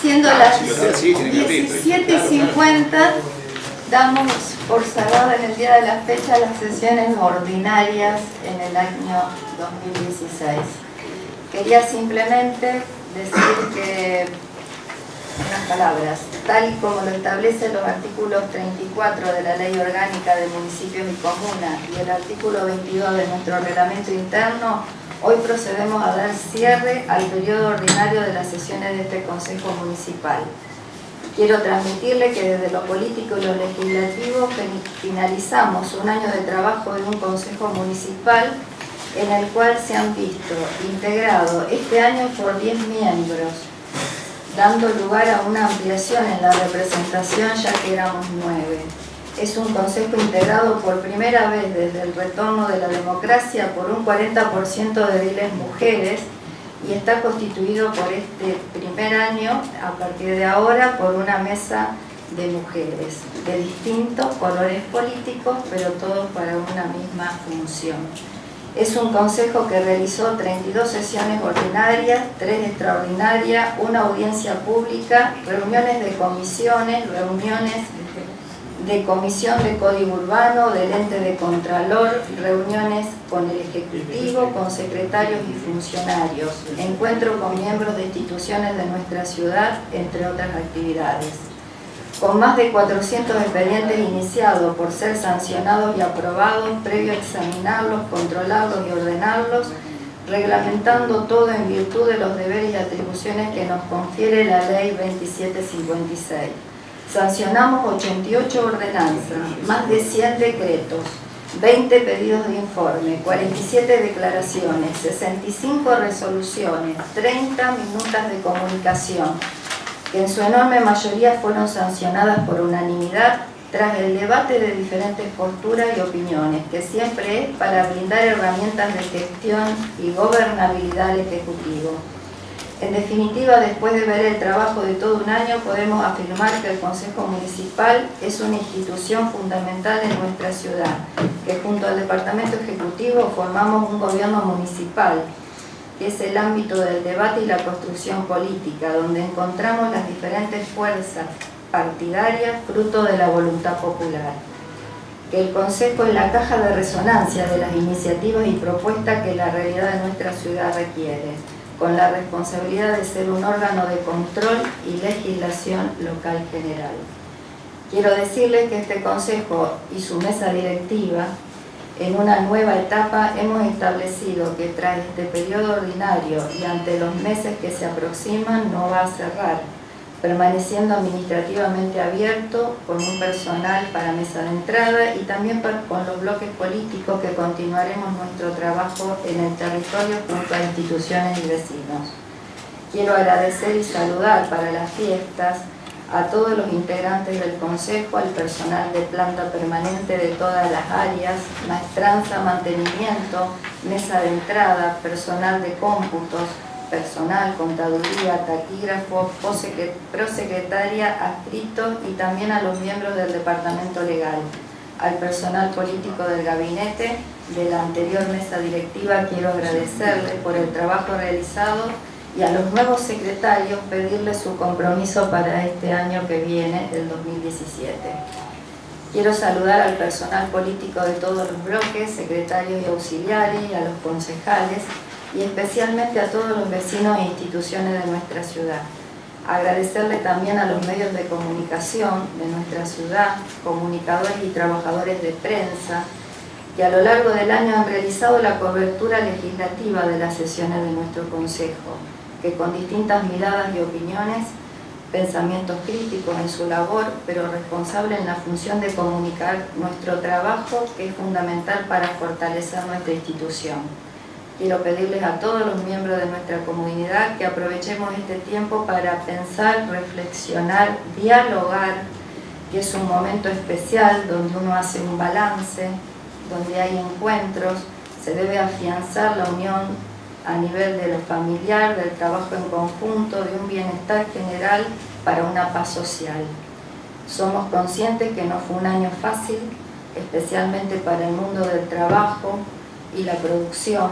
Siendo las 17:50, damos por cerrada en el día de la fecha las sesiones ordinarias en el año 2016. Quería simplemente decir que, unas palabras, tal y como lo establecen los artículos 34 de la Ley Orgánica de Municipios y Comunas y el artículo 22 de nuestro reglamento interno, hoy procedemos a dar cierre al periodo ordinario de las sesiones de este Consejo Municipal. Quiero transmitirle que desde lo político y lo legislativo finalizamos un año de trabajo de un Consejo Municipal en el cual se han visto integrado este año por 10 miembros, dando lugar a una ampliación en la representación ya que éramos 9. Es un consejo integrado por primera vez desde el retorno de la democracia por un 40% de ediles mujeres y está constituido por este primer año, a partir de ahora, por una mesa de mujeres de distintos colores políticos, pero todos para una misma función. Es un consejo que realizó 32 sesiones ordinarias, 3 extraordinarias, una audiencia pública, reuniones de comisiones, reuniones de comisión de código urbano, del ente de contralor, reuniones con el ejecutivo, con secretarios y funcionarios, encuentro con miembros de instituciones de nuestra ciudad, entre otras actividades. Con más de 400 expedientes iniciados por ser sancionados y aprobados, previo a examinarlos, controlarlos y ordenarlos, reglamentando todo en virtud de los deberes y atribuciones que nos confiere la Ley 2756. Sancionamos 88 ordenanzas, más de 100 decretos, 20 pedidos de informe, 47 declaraciones, 65 resoluciones, 30 minutas de comunicación, que en su enorme mayoría fueron sancionadas por unanimidad tras el debate de diferentes posturas y opiniones, que siempre es para brindar herramientas de gestión y gobernabilidad al Ejecutivo. En definitiva, después de ver el trabajo de todo un año, podemos afirmar que el Consejo Municipal es una institución fundamental en nuestra ciudad, que junto al Departamento Ejecutivo formamos un gobierno municipal, que es el ámbito del debate y la construcción política, donde encontramos las diferentes fuerzas partidarias fruto de la voluntad popular. Que el Consejo es la caja de resonancia de las iniciativas y propuestas que la realidad de nuestra ciudad requiere, con la responsabilidad de ser un órgano de control y legislación local general. Quiero decirles que este Consejo y su mesa directiva, en una nueva etapa, hemos establecido que tras este periodo ordinario y ante los meses que se aproximan no va a cerrar, permaneciendo administrativamente abierto con un personal para mesa de entrada y también con los bloques políticos que continuaremos nuestro trabajo en el territorio junto a instituciones y vecinos. Quiero agradecer y saludar para las fiestas a todos los integrantes del Consejo, al personal de planta permanente de todas las áreas, maestranza, mantenimiento, mesa de entrada, personal de cómputos, personal, contaduría, taquígrafo, prosecretaria, adscritos y también a los miembros del departamento legal, al personal político del gabinete de la anterior mesa directiva. Quiero agradecerles por el trabajo realizado y a los nuevos secretarios pedirles su compromiso para este año que viene, el 2017. Quiero saludar al personal político de todos los bloques, secretarios y auxiliares, y a los concejales, y especialmente a todos los vecinos e instituciones de nuestra ciudad. Agradecerle también a los medios de comunicación de nuestra ciudad, comunicadores y trabajadores de prensa, que a lo largo del año han realizado la cobertura legislativa de las sesiones de nuestro Consejo, que con distintas miradas y opiniones, pensamientos críticos en su labor, pero responsable en la función de comunicar nuestro trabajo, que es fundamental para fortalecer nuestra institución. Quiero pedirles a todos los miembros de nuestra comunidad que aprovechemos este tiempo para pensar, reflexionar, dialogar, que es un momento especial donde uno hace un balance, donde hay encuentros, se debe afianzar la unión a nivel de lo familiar, del trabajo en conjunto, de un bienestar general para una paz social. Somos conscientes que no fue un año fácil, especialmente para el mundo del trabajo y la producción.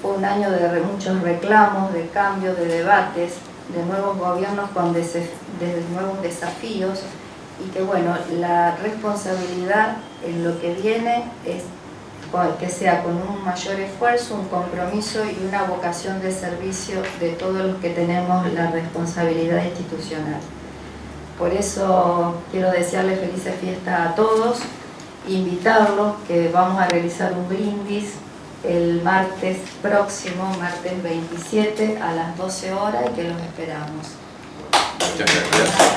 Fue un año de muchos reclamos, de cambios, de debates, de nuevos gobiernos con de nuevos desafíos, y que bueno, la responsabilidad en lo que viene es que sea con un mayor esfuerzo, un compromiso y una vocación de servicio de todos los que tenemos la responsabilidad institucional. Por eso quiero desearles felices fiestas a todos, invitarlos que vamos a realizar un brindis el martes próximo, martes 27 a las 12 horas, y que los esperamos. Muchas gracias.